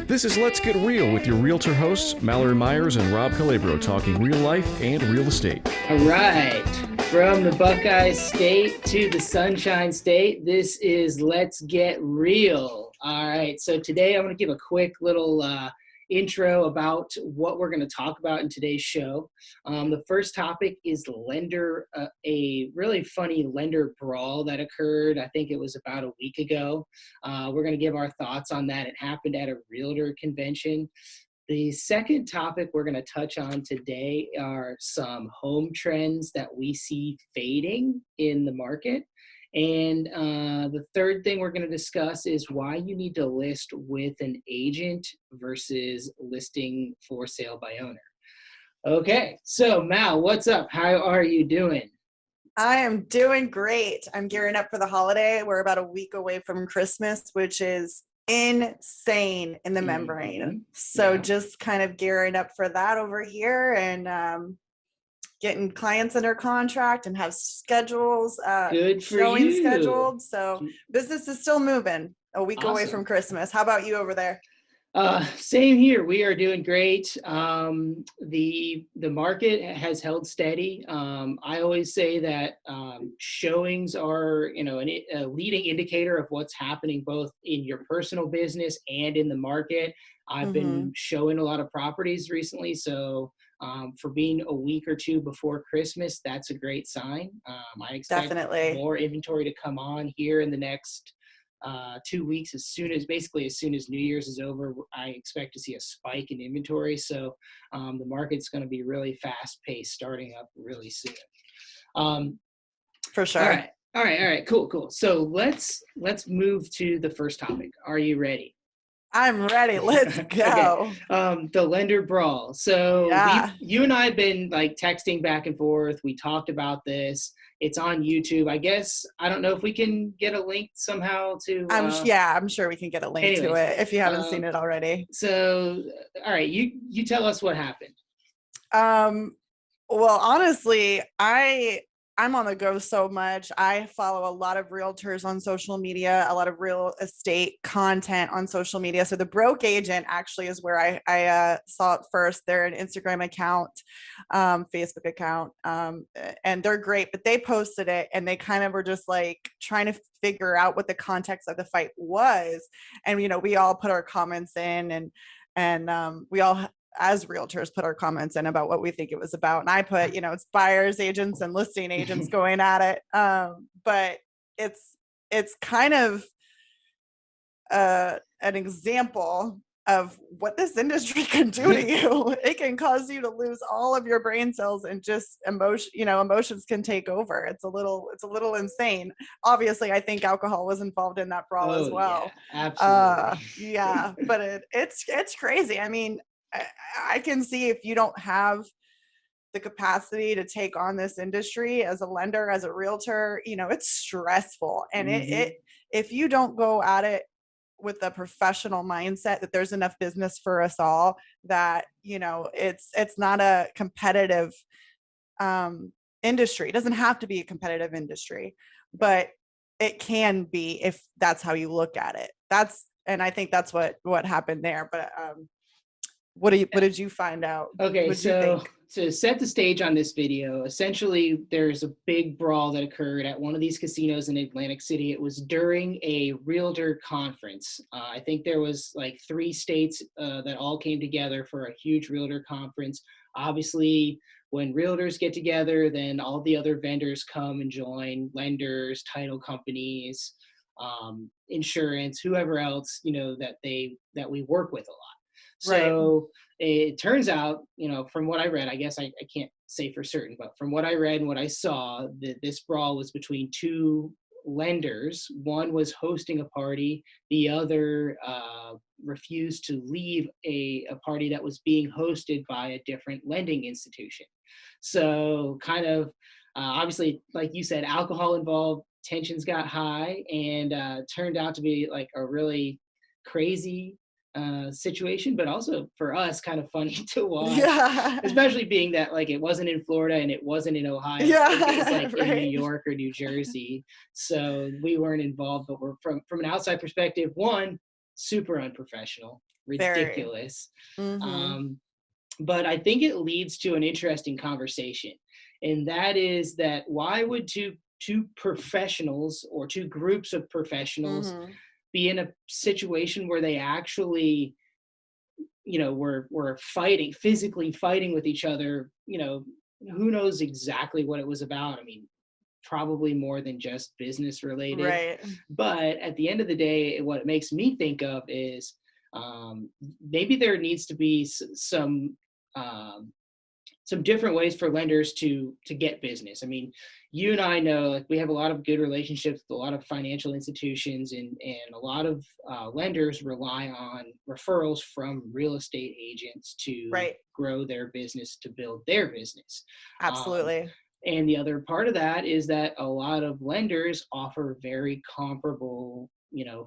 This is Let's Get Real with your realtor hosts, Mallory Myers and Rob Calabro, talking real life and real estate. All right. From the Buckeye State to the Sunshine State, this is Let's Get Real. All right. So today I'm going to give a quick little intro about what we're going to talk about in today's show. The first topic is a really funny lender brawl that occurred. I think it was about a week ago. We're going to give our thoughts on that. It happened at a realtor convention. The second topic we're going to touch on today are some home trends that we see fading in the market. And the third thing we're going to discuss is why you need to list with an agent versus listing for sale by owner. Okay, so Mal, what's up? How are you doing? I am doing great. I'm gearing up for the holiday. We're about a week away from Christmas, which is insane in the membrane. So just kind of gearing up for that over here and getting clients under contract and have schedules showing scheduled. So business is still moving a week away from Christmas. How about you over there? Same here. We are doing great. The market has held steady. I always say that showings are, a leading indicator of what's happening both in your personal business and in the market. I've been showing a lot of properties recently, so for being a week or two before Christmas, that's a great sign. I expect more inventory to come on here in the next 2 weeks. As soon as New Year's is over, I expect to see a spike in inventory. So the market's going to be really fast paced starting up really soon. For sure. All right. Cool. So let's move to the first topic. Are you ready? I'm ready. Let's go. Okay. The lender brawl. So you and I have been like texting back and forth. We talked about this. It's on YouTube. I guess, I don't know if we can get a link somehow to. I'm sure we can get a link to it if you haven't seen it already. So, all right, you tell us what happened. Well, honestly, I'm on the go so much. I follow a lot of realtors on social media, a lot of real estate content on social media. So the Broke Agent actually is where I saw it first. They're an Instagram account, Facebook account, and they're great, but they posted it and they kind of were just like trying to figure out what the context of the fight was. And, we all put our comments in and we all as realtors put our comments in about what we think it was about. And I put, it's buyers agents and listing agents going at it. But it's kind of an example of what this industry can do to you. It can cause you to lose all of your brain cells and just emotions can take over. It's a little insane. Obviously, I think alcohol was involved in that brawl as well. Yeah, absolutely. But it's crazy. I mean, I can see if you don't have the capacity to take on this industry as a lender, as a realtor, it's stressful. And if you don't go at it with a professional mindset that there's enough business for us all, that, it's not a competitive industry. It doesn't have to be a competitive industry, but it can be if that's how you look at it. And I think that's what happened there. But what did you find out? Okay, so to set the stage on this video, essentially there's a big brawl that occurred at one of these casinos in Atlantic City. It was during a realtor conference. I think there was like 3 states that all came together for a huge realtor conference. Obviously, when realtors get together, then all the other vendors come and join, lenders, title companies, insurance, whoever else, that we work with a lot. So it turns out, from what I read, I guess I can't say for certain, but from what I read and what I saw, this brawl was between 2 lenders. One was hosting a party. The other refused to leave a party that was being hosted by a different lending institution. So kind of, obviously, like you said, alcohol involved, tensions got high, and turned out to be like a really crazy situation, but also for us kind of funny to watch, especially being that like it wasn't in Florida and it wasn't in Ohio. It was like in New York or New Jersey, so we weren't involved. But we're from an outside perspective, one, super unprofessional. Very. ridiculous. Mm-hmm. But I think it leads to an interesting conversation, and that is that why would two professionals or two groups of professionals Mm-hmm. be in a situation where they actually, were fighting, physically fighting with each other? Who knows exactly what it was about? I mean, probably more than just business related. Right. But at the end of the day, what it makes me think of is, maybe there needs to be um, some different ways for lenders to get business. I mean, you and I know, like, we have a lot of good relationships with a lot of financial institutions, and a lot of lenders rely on referrals from real estate agents to Right. grow their business, to build their business. Um, Absolutely. and the other part of that is that a lot of lenders offer very comparable,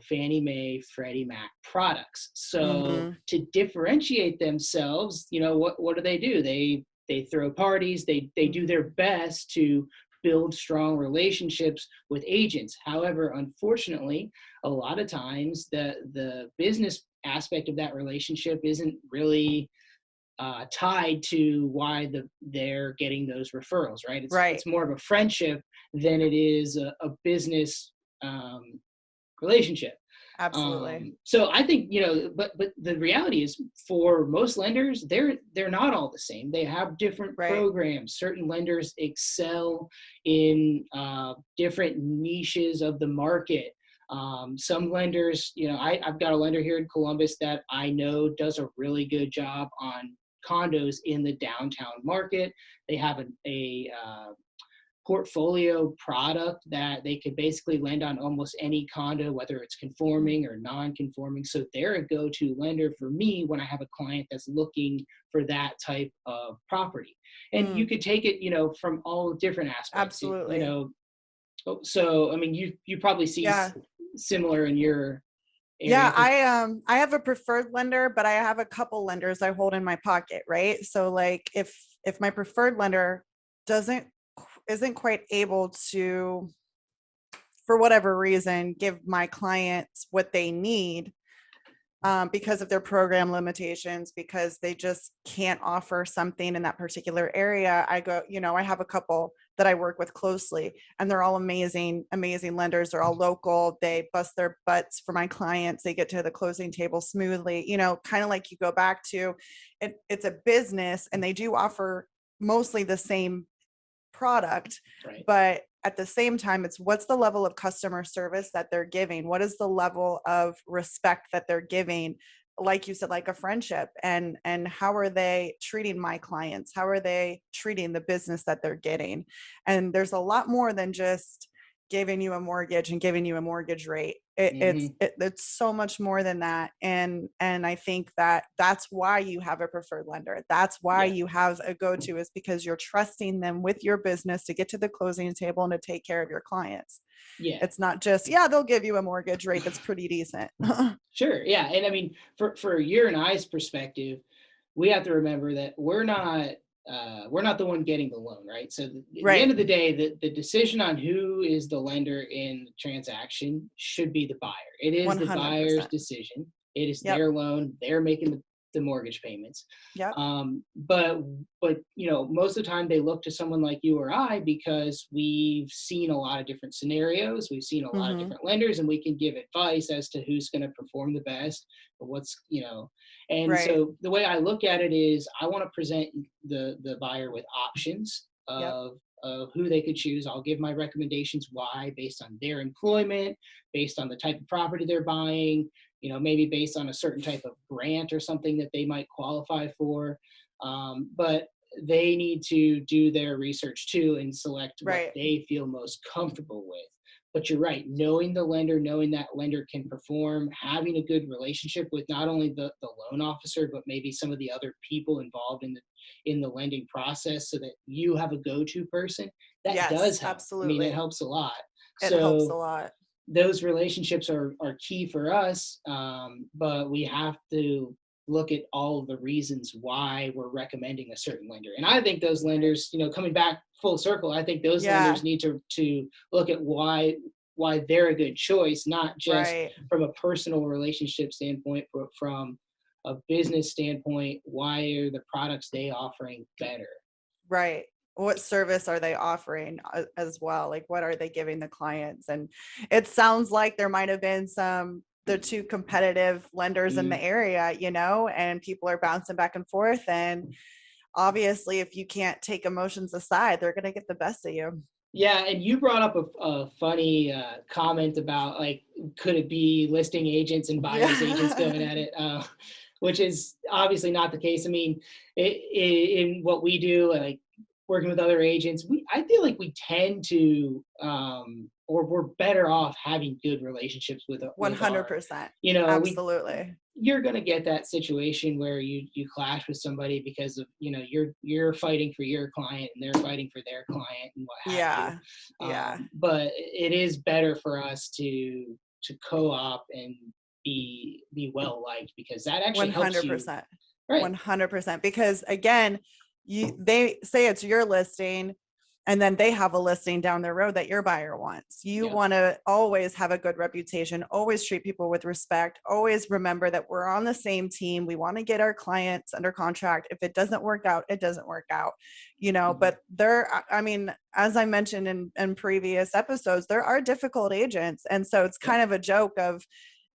Fannie Mae, Freddie Mac products. So Mm-hmm. to differentiate themselves, what do? They throw parties, they do Mm-hmm. their best to build strong relationships with agents. However, unfortunately, a lot of times the business aspect of that relationship isn't really tied to why they're getting those referrals, right? Right. It's more of a friendship than it is a business um, relationship. Absolutely. So I think, but the reality is, for most lenders, they're not all the same. They have different Right. programs. Certain lenders excel in different niches of the market. Some lenders, I've got a lender here in Columbus that I know does a really good job on condos in the downtown market. They have a portfolio product that they could basically lend on almost any condo, whether it's conforming or non-conforming. So they're a go-to lender for me when I have a client that's looking for that type of property. And you Mm, could take it, from all different aspects. absolutely. So I mean, you probably see Yeah. similar in your Yeah, area, because I have a preferred lender, but I have a couple lenders I hold in my pocket, right? So like if my preferred lender doesn't isn't quite able to, for whatever reason, give my clients what they need, because of their program limitations, because they just can't offer something in that particular area, I go, I have a couple that I work with closely, and they're all amazing, amazing lenders. They're all local. They bust their butts for my clients. They get to the closing table smoothly, kind of like you go back to it. It's a business, and they do offer mostly the same product, right. but at the same time, it's what's the level of customer service that they're giving, what is the level of respect that they're giving, like you said, like a friendship, and how are they treating my clients, how are they treating the business that they're getting. And there's a lot more than just giving you a mortgage and giving you a mortgage rate. Hmm. It's so much more than that. And I think that that's why you have a preferred lender. That's why Yeah. you have a go-to, is because you're trusting them with your business to get to the closing table and to take care of your clients. Yeah. It's not just, yeah, they'll give you a mortgage rate that's pretty decent. Sure. Yeah. And I mean, for your and I's perspective, we have to remember that we're not the one getting the loan, right? So at the end Right. of the day, the decision on who is the lender in the transaction should be the buyer. It is the buyer's 100%. decision. It is Yep. their loan. They're making the mortgage payments. Yep. But most of the time they look to someone like you or I, because we've seen a lot of different scenarios. We've seen a lot of Mm-hmm. different lenders, and we can give advice as to who's going to perform the best, or and Right. so the way I look at it is, I want to present the buyer with options Yep. of who they could choose. I'll give my recommendations why, based on their employment, based on the type of property they're buying, maybe based on a certain type of grant or something that they might qualify for. But they need to do their research too and select what Right. they feel most comfortable with. But you're right, knowing the lender, knowing that lender can perform, having a good relationship with not only the loan officer, but maybe some of the other people involved in the lending process, so that you have a go-to person, that does Yes, help. I mean, it absolutely. helps a lot. It helps a So lot. those relationships are key for us, but we have to look at all of the reasons why we're recommending a certain lender. And I think those Right. lenders, coming back full circle, I think those Yeah. lenders need to look at why they're a good choice, not just Right. from a personal relationship standpoint, but from a business standpoint, why are the products they offering better? Right. What service are they offering as well? Like, what are they giving the clients? And it sounds like there might have been the two competitive lenders in the area, and people are bouncing back and forth. And obviously, if you can't take emotions aside, they're going to get the best of you. Yeah, and you brought up a funny comment about, like, could it be listing agents and buyer's agents going at it, which is obviously not the case. I mean, in what we do, like working with other agents, I feel like we tend to, or we're better off having good relationships with our, 100%. we Absolutely. you're going to get that situation where you clash with somebody because of, you're fighting for your client and they're fighting for their client and what have you. Yeah. But it is better for us to co-op and be well liked, because that actually helps you. 100%. Right. 100%. Because again, they say it's your listing, and then they have a listing down the road that your buyer wants. You want to always have a good reputation, always treat people with respect, always remember that we're on the same team. We want to get our clients under contract. If it doesn't work out, it doesn't work out, but as I mentioned in previous episodes, there are difficult agents. And so it's kind of a joke of,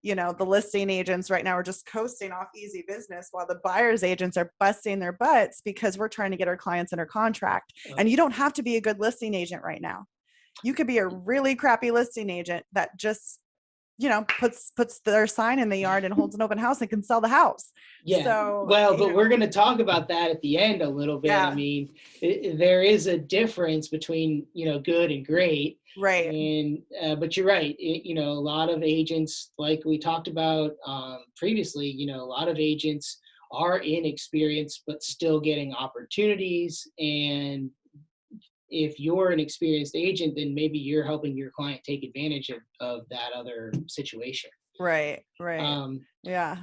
the listing agents right now are just coasting off easy business while the buyer's agents are busting their butts because we're trying to get our clients under contract. And you don't have to be a good listing agent right now. You could be a really crappy listing agent that just, puts their sign in the yard and holds an open house and can sell the house. Yeah. So, but we're going to talk about that at the end a little bit. Yeah. I mean, there is a difference between, good and great. Right. And, but you're right. A lot of agents, like we talked about previously, a lot of agents are inexperienced, but still getting opportunities. And if you're an experienced agent, then maybe you're helping your client take advantage of that other situation. Right. Yeah.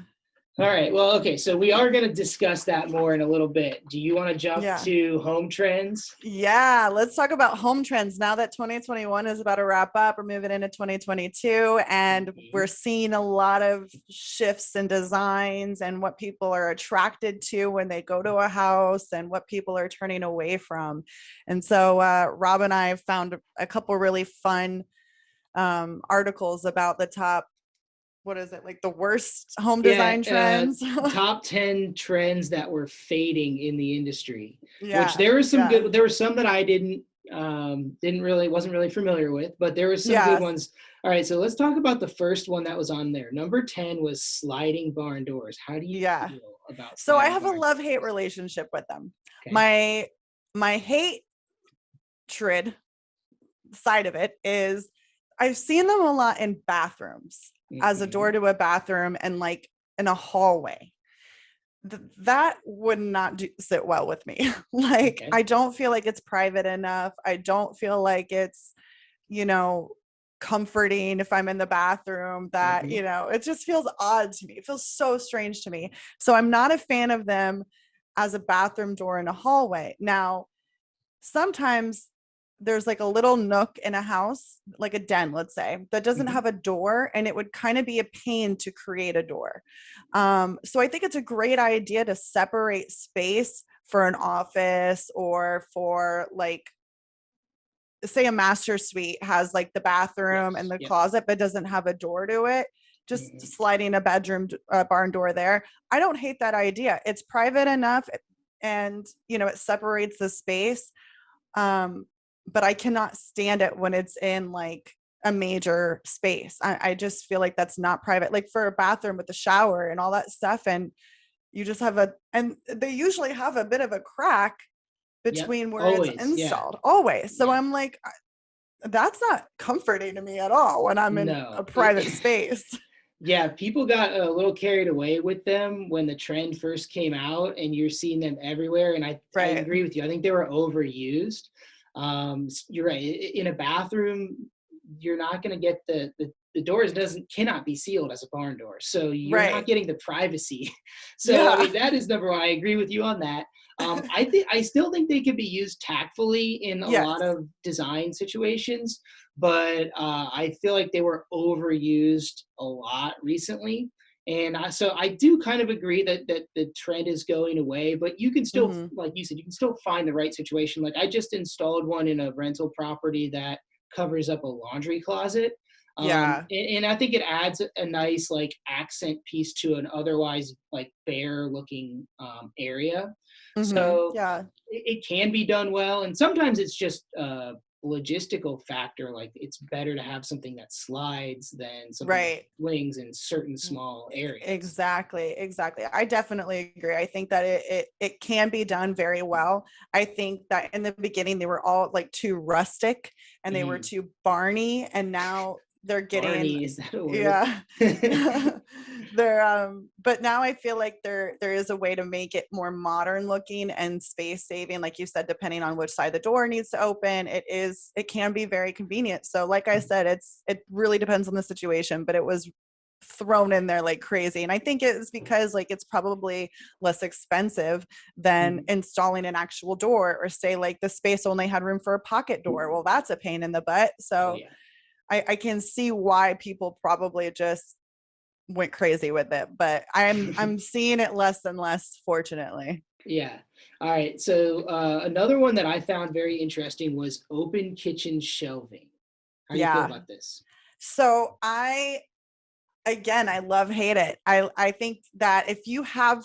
All right. Well, okay. So we are going to discuss that more in a little bit. Do you want to jump to home trends? Yeah. Let's talk about home trends. Now that 2021 is about to wrap up, we're moving into 2022, and we're seeing a lot of shifts in designs and what people are attracted to when they go to a house and what people are turning away from. And so Rob and I found a couple really fun articles about the top, what is it, like the worst home design trends? Top 10 trends that were fading in the industry. Yeah, which there were some good. There were some that I wasn't really familiar with, but there were some good ones. All right, so let's talk about the first one that was on there. Number 10 was sliding barn doors. How do you feel about? So I have a love-hate relationship with them. Okay. My hatred side of it is I've seen them a lot in bathrooms. As a door to a bathroom and like in a hallway. That would not sit well with me. I don't feel like it's private enough. I don't feel like it's, comforting if I'm in the bathroom, that, it just feels odd to me. It feels so strange to me. So I'm not a fan of them as a bathroom door in a hallway. Now, sometimes there's like a little nook in a house, like a den, let's say, that doesn't have a door, and it would kind of be a pain to create a door. So I think it's a great idea to separate space for an office, or for, like, say a master suite has like the bathroom and the closet, but doesn't have a door to it. Just sliding a bedroom barn door there. I don't hate that idea. It's private enough, and it separates the space. But I cannot stand it when it's in like a major space. I just feel like that's not private, like for a bathroom with a shower and all that stuff. And you just have and they usually have a bit of a crack between where it's installed. Always. So I'm like, that's not comforting to me at all when I'm in a private space. Yeah, people got a little carried away with them when the trend first came out, and you're seeing them everywhere. And I agree with you. I think they were overused. You're right. In a bathroom, you're not going to get the doors cannot be sealed as a barn door, so you're not getting the privacy. So I mean, that is number one. I agree with you on that. I still think they could be used tactfully in a lot of design situations, but I feel like they were overused a lot recently. And so I do kind of agree that the trend is going away, but you can still, Mhm. like you said, you can still find the right situation. Like I just installed one in a rental property that covers up a laundry closet. Yeah. And I think it adds a nice like accent piece to an otherwise like bare looking area. Mhm. So Yeah. it can be done well, and sometimes it's just a logistical factor. Like it's better to have something that slides than something that Right. flings in certain small areas. Exactly, exactly. I definitely agree. I think that it can be done very well. I think that in the beginning they were all like too rustic and they were Mm. too barny, and now they're getting, Barney, is that a word? yeah. They're but now I feel like there is a way to make it more modern looking and space saving, like you said, depending on which side the door needs to open. It can be very convenient. So like I said, it really depends on the situation, but it was thrown in there like crazy. And I think it's because like it's probably less expensive than Mhm. installing an actual door, or say like the space only had room for a pocket door. Well, that's a pain in the butt. Oh So yeah. I can see why people probably just went crazy with it. But I'm seeing it less and less, fortunately. Yeah. All right. So another one that I found very interesting was open kitchen shelving. How do you feel Yeah. about this? So I love hate it. I think that if you have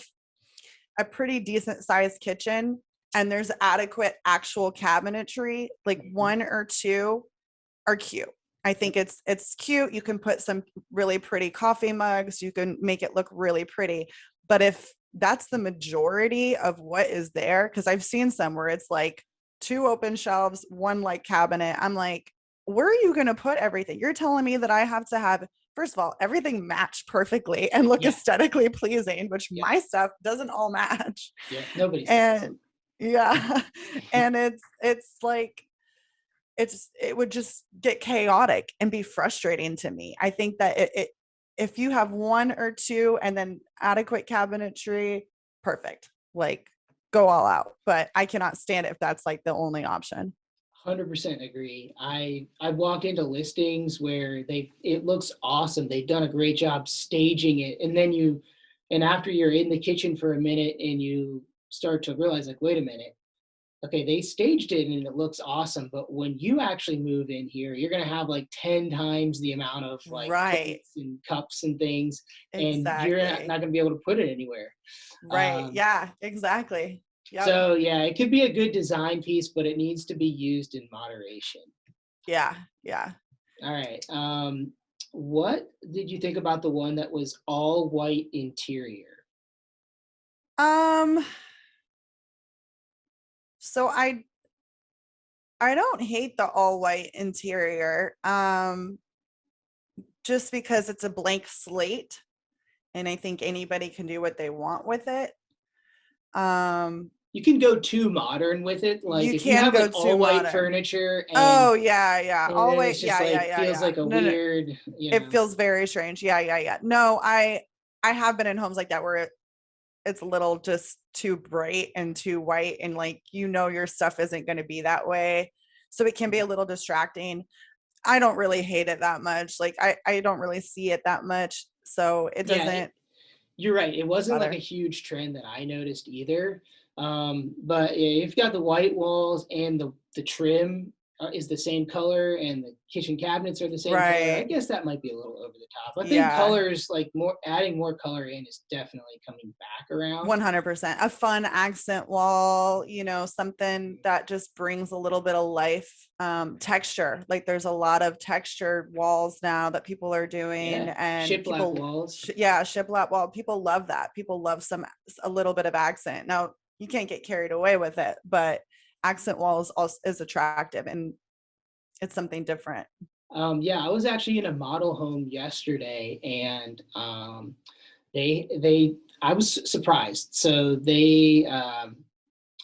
a pretty decent sized kitchen and there's adequate actual cabinetry, like Mhm. one or two are cute. I think it's cute. You can put some really pretty coffee mugs, you can make it look really pretty. But if that's the majority of what is there, because I've seen some where it's like two open shelves, one like cabinet. I'm like, where are you going to put everything? You're telling me that I have to have, first of all, everything match perfectly and look Yeah. aesthetically pleasing, which Yeah. my stuff doesn't all match. Yeah. Nobody's does. And yeah, and it's like it would just get chaotic and be frustrating to me. I think that if you have one or two and then adequate cabinetry, perfect. Like go all out. But I cannot stand it if that's like the only option. 100% agree. I walk into listings where it looks awesome. They've done a great job staging it, and then and after you're in the kitchen for a minute and you start to realize like, wait a minute, okay, they staged it and it looks awesome, but when you actually move in here, you're gonna have like 10 times the amount of like Right. plates and cups and things, and you're not Exactly. gonna be able to put it anywhere. Right. Um, Yeah, exactly. Yep. so yeah, it could be a good design piece, but it needs to be used in moderation. Yeah. Yeah. All right. What did you think about the one that was all white interior? Um, so I don't hate the all white interior. Just because it's a blank slate and I think anybody can do what they want with it. Um, You can go too modern with it. Like you if you can have go like too all white modern. furniture Oh yeah, yeah. and All then white. it's just Yeah, yeah, like yeah, feels yeah. like a No, no. weird, It feels very strange. Yeah, yeah, yeah. No, I have been in homes like that where it's a little just too bright and too white, and like your stuff isn't going to be that way, so it can be a little distracting. I don't really hate it that much. Like I don't really see it that much, so it yeah, doesn't you're right. It wasn't like a bother. huge trend that I noticed either. But yeah, you've got the white walls and the trim is the same color and the kitchen cabinets are the same color. I Right. guess that might be a little over the top. I think Yeah. colors like more adding more color in is definitely coming back around. 100%. A fun accent wall, something that just brings a little bit of life, texture. Like there's a lot of textured walls now that people are doing, Yeah, and shiplap walls. yeah, shiplap wall. People love that. People love a little bit of accent. Now, you can't get carried away with it, but accent wall is attractive and it's something different. Yeah, I was actually in a model home yesterday, and they I was surprised. So they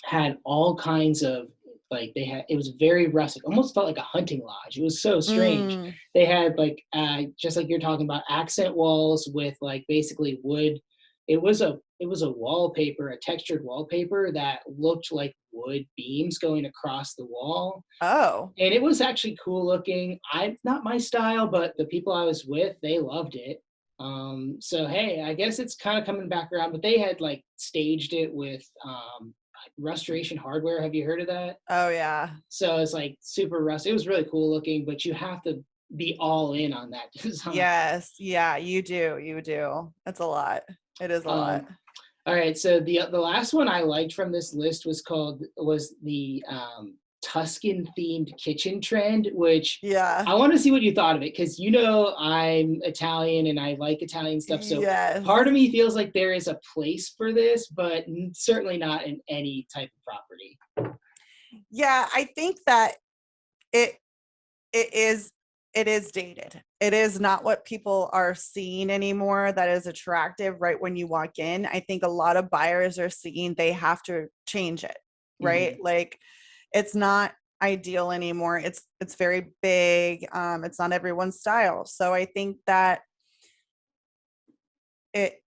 had all kinds of like they had it was very rustic, almost felt like a hunting lodge. It was so strange. Mm, They had like just like you're talking about accent walls with like basically wood. It was a wallpaper, a textured wallpaper that looked like wood beams going across the wall, oh, and it was actually cool looking. I not my style, but the people I was with, they loved it. So hey, I guess it's kind of coming back around, but they had like staged it with Restoration Hardware. Have you heard of that? Oh yeah. So it's like super rust. It was really cool looking, but you have to be all in on that design. Yes. Yeah, you do. You do. It's a lot. It is a lot. All right. So the last one I liked from this list was the Tuscan themed kitchen trend, which Yeah. I want to see what you thought of it, because I'm Italian and I like Italian stuff. So Yes. part of me feels like there is a place for this, but certainly not in any type of property. Yeah, I think that it it is it is dated. It is not what people are seeing anymore that is attractive right when you walk in. I think a lot of buyers are seeing they have to change it, right? Mm-hmm. Like it's not ideal anymore. It's very big. It's not everyone's style. So I think that it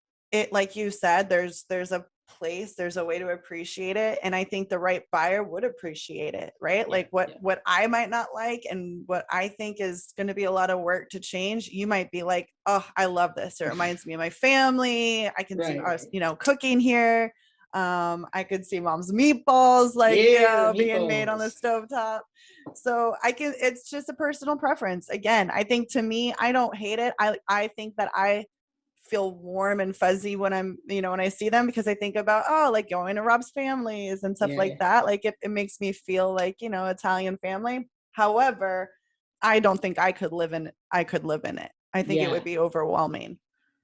like you said, there's a place, there's a way to appreciate it, and I think the right buyer would appreciate it, right? Yeah, Like what I might not like and what I think is going to be a lot of work to change, you might be like, oh, I love this, it reminds me of my family, I can see right, us, right. cooking here. I could see mom's meatballs, like, Yeah, the being made on the meatballs. stovetop. So it's just a personal preference. Again, I think to me, I don't hate it. I think that I feel warm and fuzzy when I'm, when I see them, because I think about, oh, like going to Rob's families and stuff like Yeah, that. Like it makes me feel like, Italian family. However, I don't think I could live in it. I think it would yeah. be overwhelming.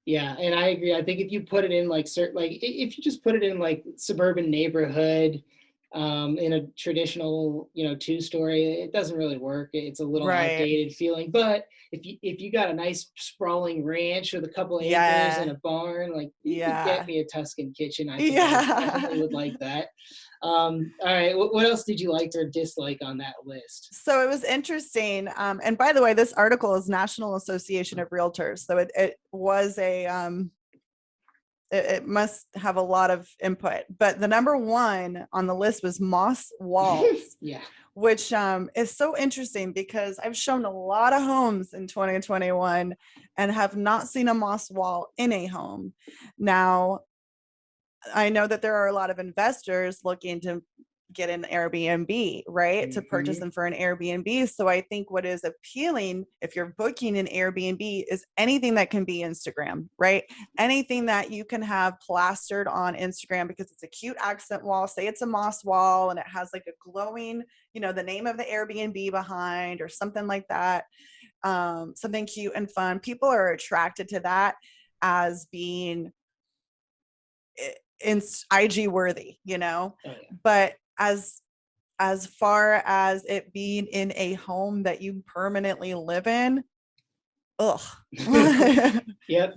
Yeah, and I agree. I think if you put it in like certain, like if you just put it in like suburban neighborhood, in a traditional, two-story, it doesn't really work. It's a little Right. outdated feeling. But if you got a nice sprawling ranch with a couple acres and Yeah. a barn, like you could get Yeah. me a Tuscan kitchen. I think I definitely Yeah. would like that. All right, what else did you like or dislike on that list? So it was interesting. And by the way, this article is National Association of Realtors. So it was it must have a lot of input, but the number one on the list was moss walls, Yeah. which is so interesting because I've shown a lot of homes in 2021 and have not seen a moss wall in a home. Now, I know that there are a lot of investors looking to get an Airbnb, right? To purchase Mhm. them for an Airbnb. So I think what is appealing if you're booking an Airbnb is anything that can be Instagram, right? Anything that you can have plastered on Instagram because it's a cute accent wall. Say it's a moss wall and it has like a glowing, the name of the Airbnb behind or something like that. Something cute and fun. People are attracted to that as being in IG worthy, Oh yeah. but as far as it being in a home that you permanently live in, ugh. Yep.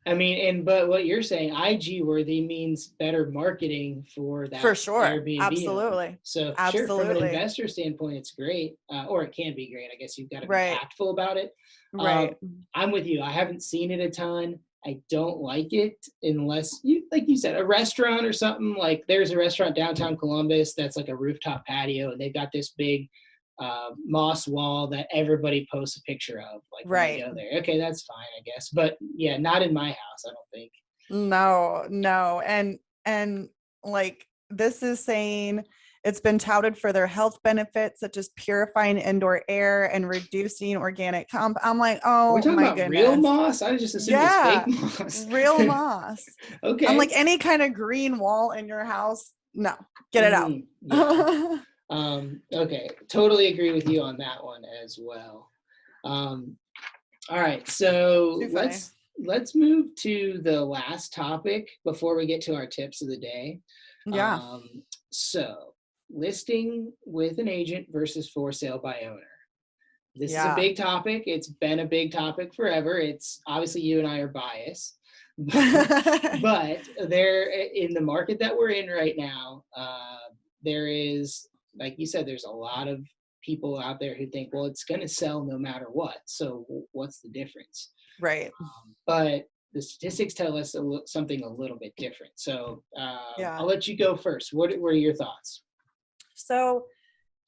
I mean, but what you're saying, IG worthy means better marketing for For that sure. Airbnb owner. Absolutely. So sure, from an Absolutely. investor standpoint, it's great, or it can be great. I guess you've got to be Right. tactful about it. Right. I'm with you. I haven't seen it a ton. I don't like it unless you, like you said, a restaurant or something. Like there's a restaurant downtown Columbus that's like a rooftop patio, and they've got this big moss wall that everybody posts a picture of, like when they Right. go there. Okay, that's fine, I guess. But yeah, not in my house, I don't think. No, no. And like this is saying it's been touted for their health benefits such as purifying indoor air and reducing organic I'm like, Are we oh talking my about real goodness. moss? I just assumed it was fake Yeah, moss. real moss. I'm like, Okay. any kind of green wall in your house, no, get it out. Yeah. Okay. Totally agree with you on that one as well. Um, all right. So Too funny. let's move to the last topic before we get to our tips of the day. Yeah. So listing with an agent versus for sale by owner. This is a Yeah. big topic. It's been a big topic forever. It's obviously you and I are biased, but there in the market that we're in right now, there is, like you said, there's a lot of people out there who think, well, it's going to sell no matter what. So what's the difference? Right. But the statistics tell us something a little bit different. So Yeah. I'll let you go first. What were your thoughts? So,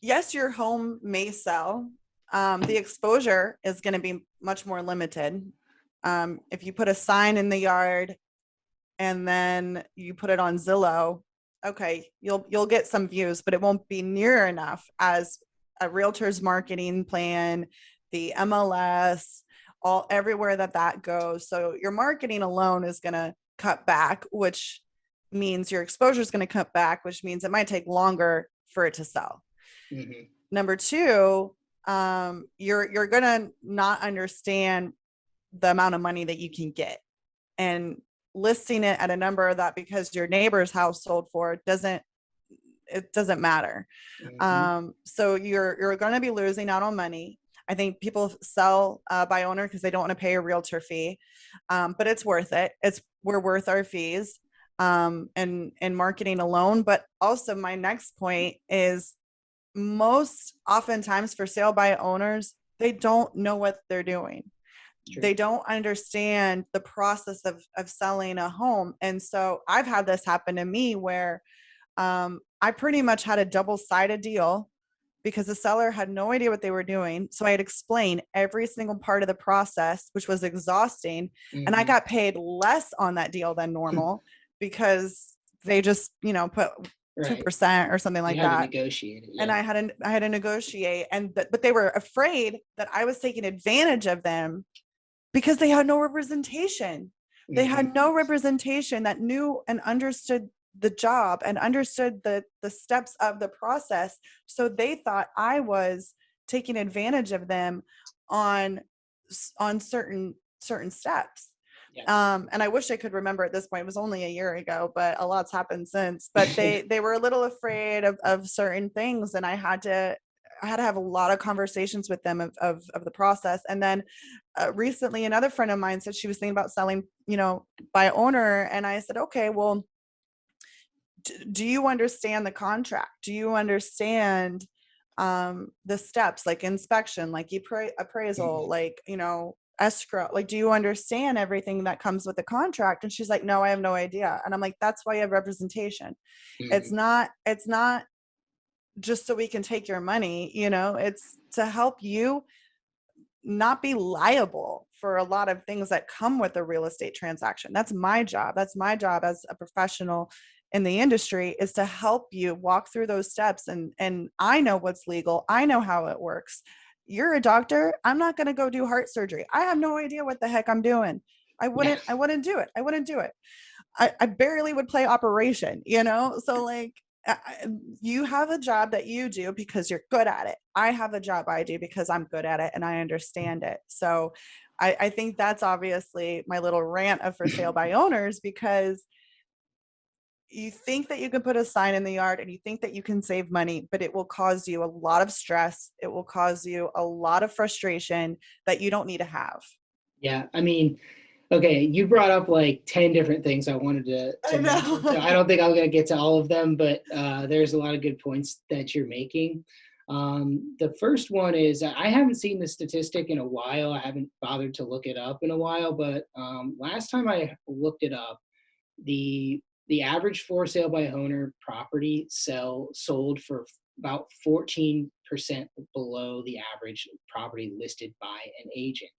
yes, your home may sell. The exposure is going to be much more limited. If you put a sign in the yard and then you put it on Zillow, okay, you'll get some views, but it won't be near enough as a realtor's marketing plan, the MLS, all everywhere that goes. So your marketing alone is going to cut back, which means your exposure is going to cut back, which means it might take longer for it to sell. Mm-hmm. Number two, you're going to not understand the amount of money that you can get, and listing it at a number that because your neighbor's house sold for it doesn't matter. Mm-hmm. So you're going to be losing out on money. I think people sell by owner because they don't want to pay a realtor fee, but it's worth it. We're worth our fees, and marketing alone. But also my next point is most oftentimes for sale by owners, they don't know what they're doing. True. They don't understand the process of selling a home. And so I've had this happen to me where I pretty much had a double-sided deal because the seller had no idea what they were doing. So I had explained every single part of the process, which was exhausting. Mm-hmm. And I got paid less on that deal than normal because they just, put 2% or something like you had that. To negotiate it, yeah. And I had to negotiate, but they were afraid that I was taking advantage of them because they had no representation. They had no representation that knew and understood the job and understood the steps of the process. So they thought I was taking advantage of them on certain steps. Yeah. And I wish I could remember at this point. It was only a year ago, but a lot's happened since. But they were a little afraid of certain things, and I had to have a lot of conversations with them of the process. And then recently, another friend of mine said she was thinking about selling, by owner, and I said, okay, well, do you understand the contract? Do you understand the steps, like inspection, like appraisal, like, escrow? Like, do you understand everything that comes with the contract? And she's like, no, I have no idea. And I'm like, that's why you have representation. It's not just so we can take your money, it's to help you not be liable for a lot of things that come with a real estate transaction. That's my job. That's my job as a professional in the industry, is to help you walk through those steps. And I know what's legal. I know how it works. You're a doctor. I'm not going to go do heart surgery. I have no idea what the heck I'm doing. I wouldn't do it. I wouldn't do it. I barely would play operation, So like, you have a job that you do because you're good at it. I have a job I do because I'm good at it and I understand it. So I think that's obviously my little rant of for sale by owners, because you think that you can put a sign in the yard and you think that you can save money, but it will cause you a lot of stress. It will cause you a lot of frustration that you don't need to have. Yeah. I mean, okay, you brought up like 10 different things I wanted to mention. So I don't think I'm going to get to all of them, but there's a lot of good points that you're making. The first one is, I haven't seen the statistic in a while. I haven't bothered to look it up in a while, but last time I looked it up, the average for sale by owner property sold for about 14% below the average property listed by an agent.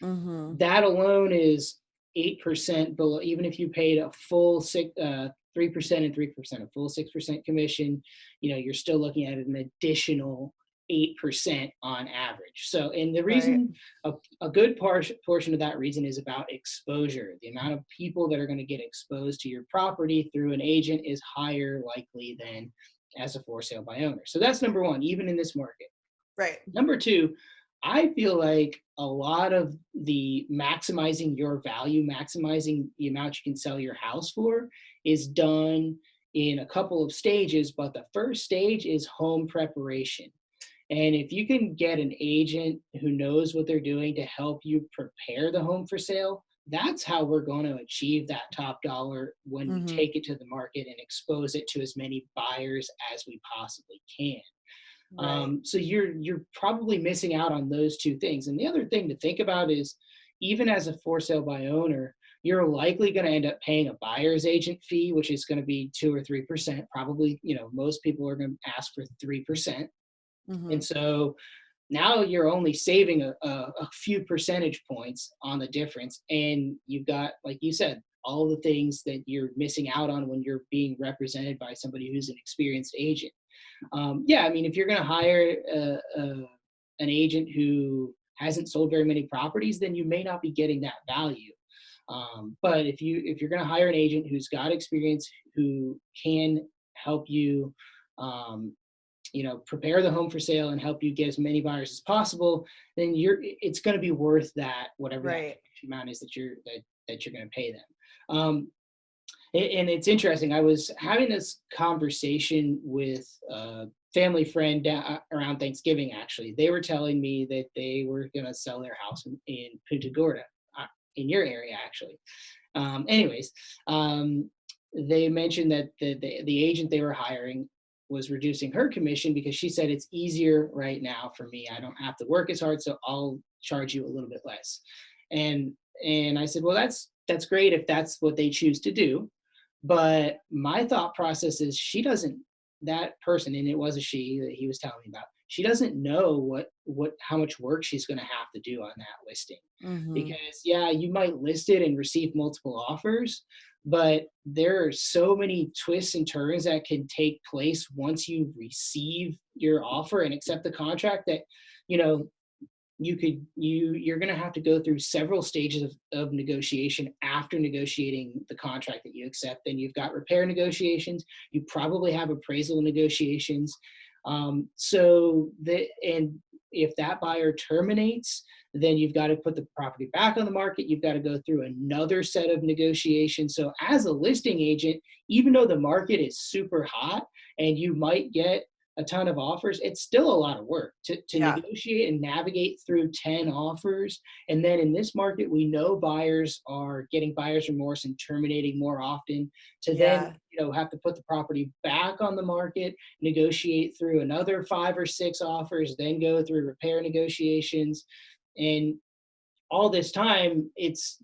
Mm-hmm. That alone is 8% below. Even if you paid a full 3% and 3%, a full 6% commission, you're still looking at an additional 8% on average. So, and the reason, a good portion of that reason is about exposure. The amount of people that are going to get exposed to your property through an agent is higher likely than as a for sale by owner. So that's number one, even in this market. Right. Number two, I feel like a lot of the maximizing your value, maximizing the amount you can sell your house for, is done in a couple of stages, but the first stage is home preparation. And if you can get an agent who knows what they're doing to help you prepare the home for sale, that's how we're going to achieve that top dollar when we take it to the market and expose it to as many buyers as we possibly can. Right. So you're probably missing out on those two things. And the other thing to think about is, even as a for sale by owner, you're likely going to end up paying a buyer's agent fee, which is going to be 2 or 3%. Probably, most people are going to ask for 3%. Mm-hmm. And so now you're only saving a few percentage points on the difference. And you've got, like you said, all the things that you're missing out on when you're being represented by somebody who's an experienced agent. Yeah, I mean, if you're going to hire an agent who hasn't sold very many properties, then you may not be getting that value. But if you're going to hire an agent who's got experience, who can help you, prepare the home for sale and help you get as many buyers as possible, then it's going to be worth that, whatever that amount is that you're going to pay them. And it's interesting. I was having this conversation with a family friend around Thanksgiving. Actually, they were telling me that they were going to sell their house in Punta Gorda, in your area, actually. Anyways, they mentioned that the agent they were hiring was reducing her commission because she said, it's easier right now for me. I don't have to work as hard, so I'll charge you a little bit less. And I said, well, that's great if that's what they choose to do. But my thought process is, that person, and it was a she that he was telling me about, she doesn't know how much work she's going to have to do on that listing. Mm-hmm. Because yeah, you might list it and receive multiple offers, but there are so many twists and turns that can take place once you receive your offer and accept the contract that, you're going to have to go through several stages of negotiation after negotiating the contract that you accept. Then you've got repair negotiations. You probably have appraisal negotiations. And if that buyer terminates, then you've got to put the property back on the market. You've got to go through another set of negotiations. So as a listing agent, even though the market is super hot and you might get a ton of offers, it's still a lot of work to negotiate and navigate through 10 offers. And then in this market, we know buyers are getting buyer's remorse and terminating more often, to then have to put the property back on the market, negotiate through another 5 or 6 offers, then go through repair negotiations. And all this time, it's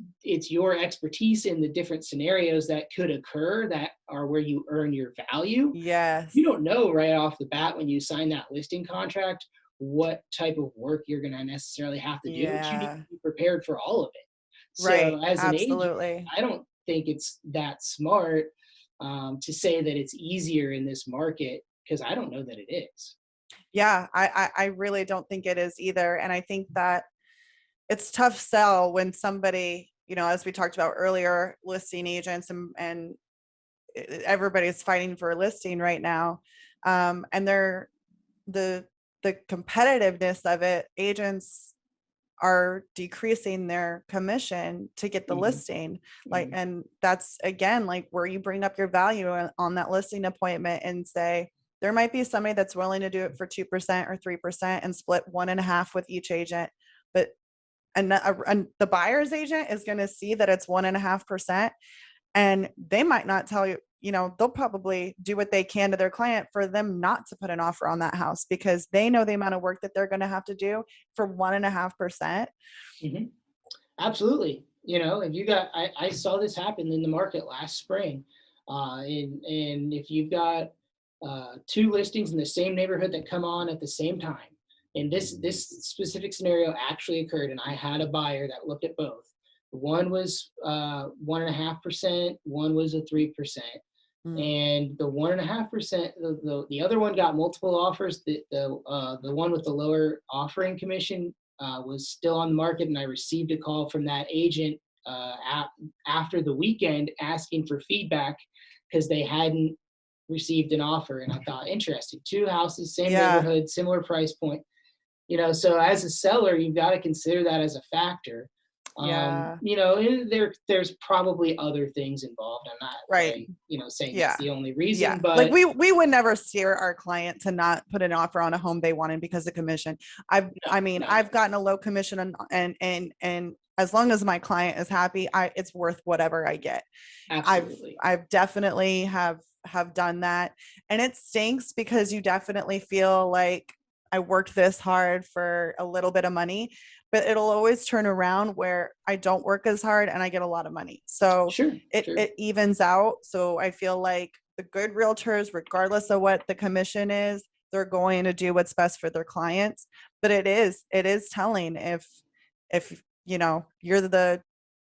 your expertise in the different scenarios that could occur that are where you earn your value. Yes. You don't know right off the bat when you sign that listing contract what type of work you're going to necessarily have to do. But you need to be prepared for all of it. So as an agent, I don't think it's that smart to say that it's easier in this market, because I don't know that it is. Yeah, I really don't think it is either. And I think that it's tough sell when somebody, as we talked about earlier, listing agents and everybody's fighting for a listing right now. And the competitiveness of it, agents are decreasing their commission to get the listing. And that's, again, like where you bring up your value on that listing appointment and say, there might be somebody that's willing to do it for 2% or 3% and split 1.5 with each agent. But and the buyer's agent is going to see that it's 1.5%, and they might not tell you, they'll probably do what they can to their client for them not to put an offer on that house, because they know the amount of work that they're going to have to do for 1.5%. Absolutely. If I saw this happen in the market last spring. And if you've got 2 listings in the same neighborhood that come on at the same time, and this specific scenario actually occurred, and I had a buyer that looked at both. One was 1.5%, one was a 3%. And the 1.5%, the other one got multiple offers. The one with the lower offering commission was still on the market, and I received a call from that agent after the weekend asking for feedback because they hadn't received an offer. And I thought, interesting, 2 houses, same neighborhood, similar price point. So as a seller, you've got to consider that as a factor. There's probably other things involved. I'm not saying that's the only reason, but like we would never steer our client to not put an offer on a home they wanted because of commission. I've gotten a low commission and as long as my client is happy, it's worth whatever I get. Absolutely. I've definitely have done that, and it stinks because you definitely feel like I worked this hard for a little bit of money, but it'll always turn around where I don't work as hard and I get a lot of money. So it evens out. So I feel like the good realtors, regardless of what the commission is, they're going to do what's best for their clients. but it is telling if you're the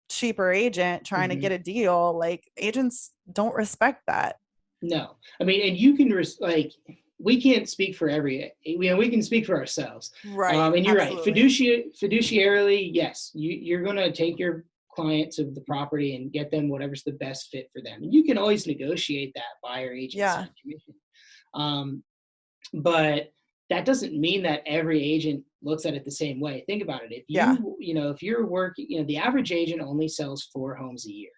cheaper agent trying to Mhm. get a deal, like agents don't respect that. No, I mean, and you can like, we can't speak for we can speak for ourselves. Right. And you're right. Absolutely. Fiduciarily, yes, you're going to take your client to the property and get them whatever's the best fit for them. And you can always negotiate that buyer agent Yeah. side commission. Um, but that doesn't mean that every agent looks at it the same way. Think about it. If Yeah. if you're working, the average agent only sells 4 homes a year.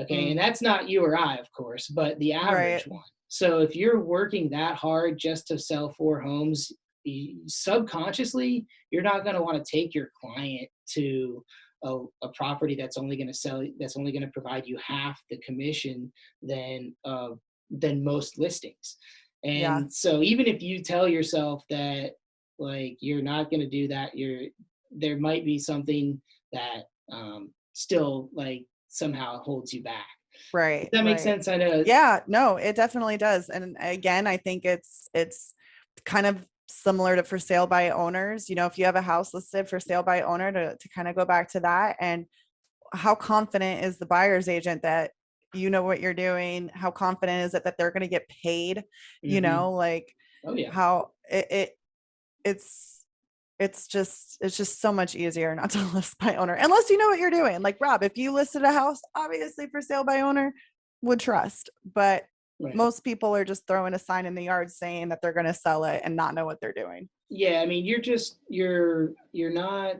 Okay. And Mm, that's not you or I, of course, but the right. average one. So if you're working that hard just to sell 4 homes, subconsciously, you're not going to want to take your client to a property that's only going to provide you half the commission than most listings. Yeah. And so even if you tell yourself that, like, you're not going to do that, there might be something that still, like, somehow holds you back. Does Right. that make Right. sense? I know. Yeah, no, it definitely does. And again, I think it's kind of similar to for sale by owners. If you have a house listed for sale by owner, to kind of go back to that, and how confident is the buyer's agent that you know what you're doing? How confident is it that they're going to get paid? Hmm. Like Oh yeah. how it's it's just so much easier not to list by owner unless you know what you're doing. Like Rob, if you listed a house, obviously for sale by owner, would trust. But Right. most people are just throwing a sign in the yard saying that they're going to sell it and not know what they're doing. Yeah, I mean, you're not,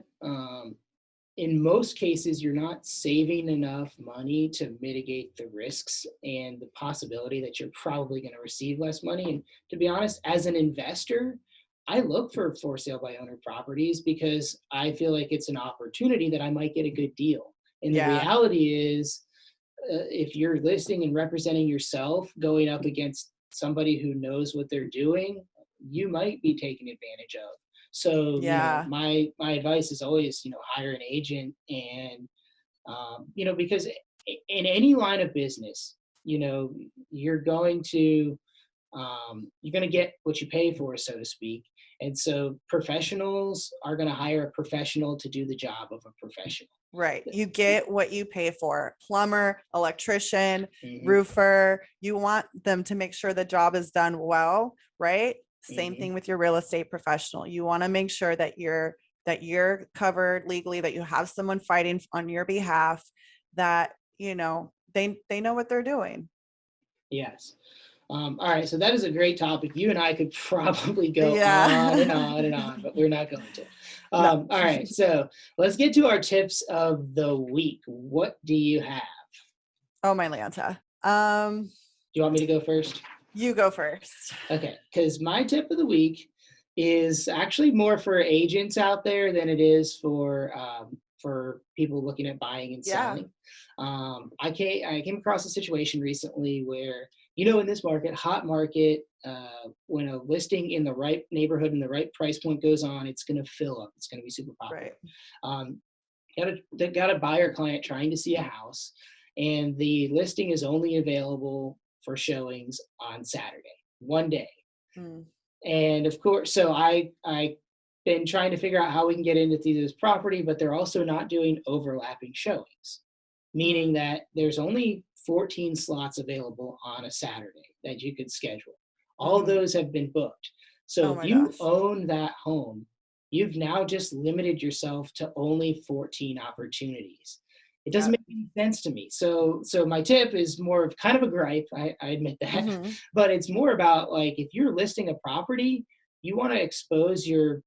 in most cases, you're not saving enough money to mitigate the risks and the possibility that you're probably going to receive less money. And to be honest, as an investor, I look for sale by owner properties because I feel like it's an opportunity that I might get a good deal. And the Yeah. reality is, if you're listing and representing yourself going up against somebody who knows what they're doing, you might be taken advantage of. So, Yeah. my advice is always, hire an agent. And because in any line of business, you're going to get what you pay for, so to speak. And so professionals are going to hire a professional to do the job of a professional. Right. You get what you pay for. Plumber, electrician, Hmm. roofer. You want them to make sure the job is done well, right? Same Hmm. thing with your real estate professional. You want to make sure that you're covered legally, that you have someone fighting on your behalf, that they know what they're doing. Yes. All right, so that is a great topic. You and I could probably go on and Yeah. on and on, but we're not going to. No. All right, so let's get to our tips of the week. What do you have? Oh my Lanta. Do you want me to go first? You go first. Okay, because my tip of the week is actually more for agents out there than it is for people looking at buying and Yeah. selling. I came across a situation recently where, in this market, hot market, when a listing in the right neighborhood and the right price point goes on, it's going to fill up. It's going to be super popular. Right. Um, got a buyer client trying to see a house, and the listing is only available for showings on Saturday, one day. Mm, And of course, so I been trying to figure out how we can get into this property, but they're also not doing overlapping showings, meaning mm, that there's only 14 slots available on a Saturday that you could schedule. All of mhm. those have been booked. So Oh if my you gosh. own that home, you've now just limited yourself to only 14 opportunities. It doesn't Yep. make any sense to me. So my tip is more of kind of a gripe. I admit that, Mhm. but it's more about, like, if you're listing a property, you want to expose your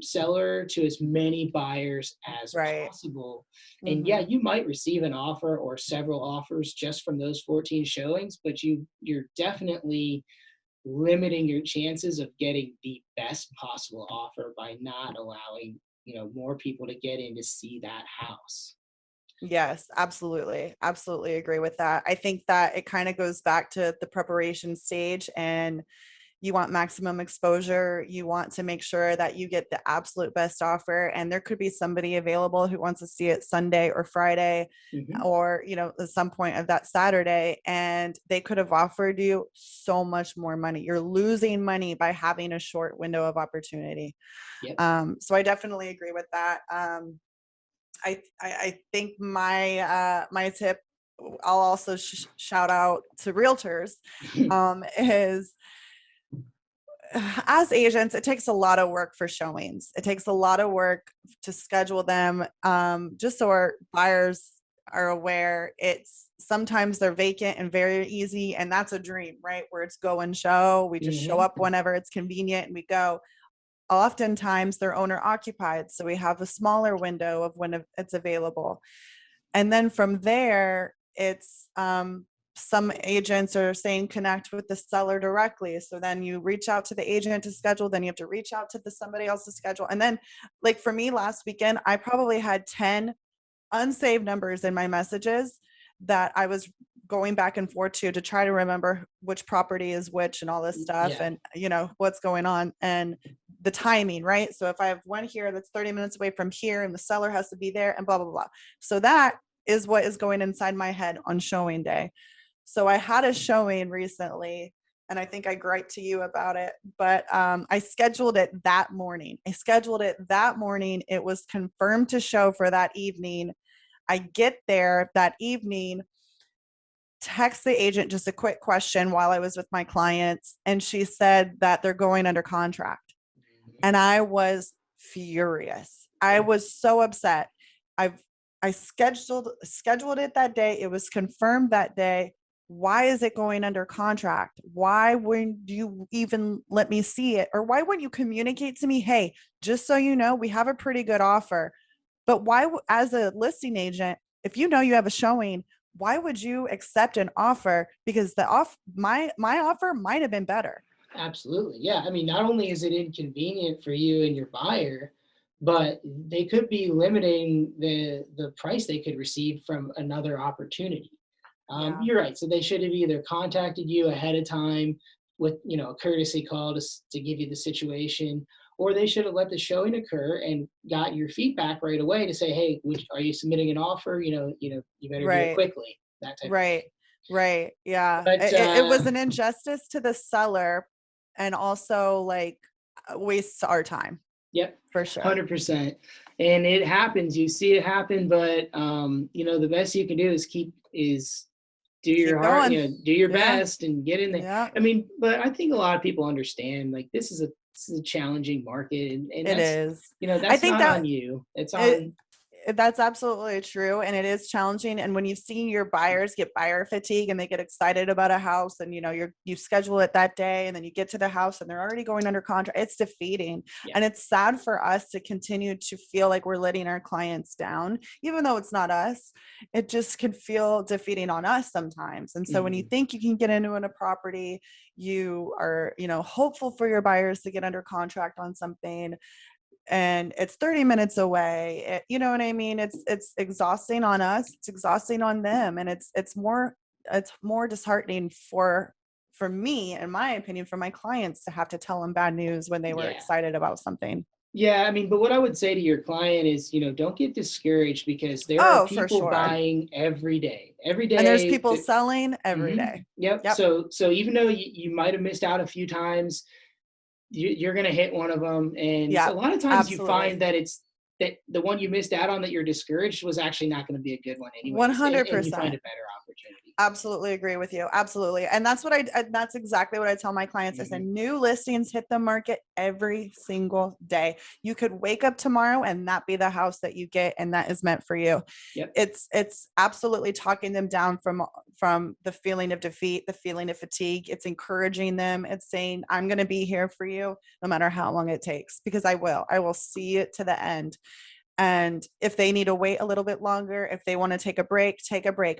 seller to as many buyers as Right. possible. And yeah, Mhm. you might receive an offer or several offers just from those 14 showings, but you're definitely limiting your chances of getting the best possible offer by not allowing, more people to get in to see that house. Yes, absolutely. Absolutely agree with that. I think that it kind of goes back to the preparation stage, and you want maximum exposure. You want to make sure that you get the absolute best offer. And there could be somebody available who wants to see it Sunday or Friday, or, at some point of that Saturday, and they could have offered you so much more money. You're losing money by having a short window of opportunity. So I definitely agree with that. I think my tip, I'll also shout out to realtors, is, as agents, it takes a lot of work for showings. It takes a lot of work to schedule them. Just so our buyers are aware, it's sometimes they're vacant and very easy. And that's a dream, right? Where it's go and show. We just show up whenever it's convenient and we go. Oftentimes they're owner occupied. So we have a smaller window of when it's available. And then from there, it's, some agents are saying connect with the seller directly. So then you reach out to the agent to schedule, then you have to reach out to somebody else to schedule. And then, like for me last weekend, I probably had 10 unsaved numbers in my messages that I was going back and forth to try to remember which property is which and all this stuff, and what's going on and the timing, right? So if I have one here that's 30 minutes away from here and the seller has to be there and blah, blah, blah. So that is what is going inside my head on showing day. So I had a showing recently, and I think I griped to you about it, but I scheduled it that morning. It was confirmed to show for that evening. I get there that evening, text the agent just a quick question while I was with my clients, and she said that they're going under contract. And I was furious. I was so upset. I scheduled it that day. It was confirmed that day. Why is it going under contract? Why wouldn't you even let me see it? Or why wouldn't you communicate to me, hey, just so you know, we have a pretty good offer. But why, as a listing agent, if you know you have a showing, why would you accept an offer? Because my offer might have been better. Absolutely. Yeah. I mean, not only is it inconvenient for you and your buyer, but they could be limiting the price they could receive from another opportunity. You're right. So they should have either contacted you ahead of time with, a courtesy call to give you the situation, or they should have let the showing occur and got your feedback right away to say, hey, are you submitting an offer? You better do it quickly. That type of thing. Right. Yeah. But It was an injustice to the seller, and also like wastes our time. Yep. For sure. 100%. And it happens. You see it happen, but the best you can do is do your heart, do your best and get in there. Yeah. I mean, but I think a lot of people understand, like, this is a challenging market, and it is. That's I think not on you. It's on. That's absolutely true. And it is challenging. And when you see your buyers get buyer fatigue and they get excited about a house, and you schedule it that day, and then you get to the house and they're already going under contract, it's defeating. Yeah. And it's sad for us to continue to feel like we're letting our clients down, even though it's not us. It just can feel defeating on us sometimes. And so when you think you can get into a property, you are, hopeful for your buyers to get under contract on something, and it's 30 minutes away. You know what I mean? It's exhausting on us. It's exhausting on them. And it's more disheartening for me, in my opinion, for my clients to have to tell them bad news when they were excited about something. Yeah. I mean, but what I would say to your client is, don't get discouraged, because there are people buying every day, and there's people selling every day. Yep. So even though you might've missed out a few times, you're going to hit one of them. And a lot of times you find that that the one you missed out on that you're discouraged was actually not going to be a good one anyway. 100%. And you find a better opportunity. Absolutely agree with you. Absolutely. And that's that's exactly what I tell my clients. I said, new listings hit the market every single day. You could wake up tomorrow and that be the house that you get, and that is meant for you. Yep. It's absolutely talking them down from the feeling of defeat, the feeling of fatigue. It's encouraging them. It's saying, I'm going to be here for you no matter how long it takes, because I will see it to the end. And if they need to wait a little bit longer, if they want to take a break,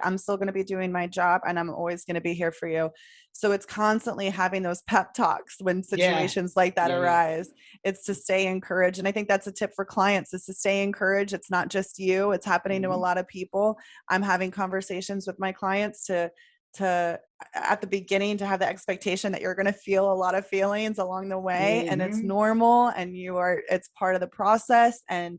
I'm still going to be doing my job, and I'm always going to be here for you. So it's constantly having those pep talks when situations like that arise. It's to stay encouraged. And I think that's a tip for clients, is to stay encouraged. It's not just you. It's happening to a lot of people. I'm having conversations with my clients to at the beginning to have the expectation that you're going to feel a lot of feelings along the way, and it's Mhm. normal, and it's part of the process, and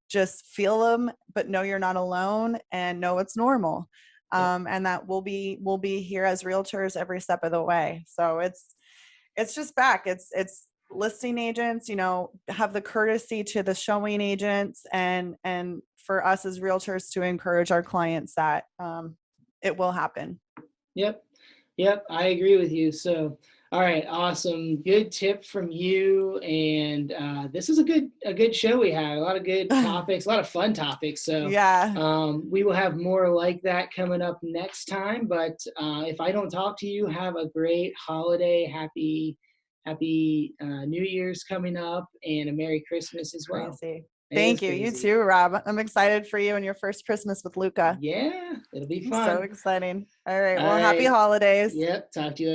just feel them, but know you're not alone, and know it's normal. Yep. And that we'll be here as realtors every step of the way. So it's just back. It's listing agents, have the courtesy to the showing agents, and for us as realtors to encourage our clients that it will happen. Yep. Yep. I agree with you. So, all right. Awesome. Good tip from you. And this is a good show we had. A lot of good topics, a lot of fun topics. So, Yeah. we will have more like that coming up next time. But if I don't talk to you, have a great holiday. Happy New Year's coming up, and a Merry Christmas as well. Crazy. It is Thank you. You crazy. too, Rob. I'm excited for you and your first Christmas with Luca. Yeah, it'll be So fun. exciting. All right. All Well, happy right. holidays. Yep. Talk to you later.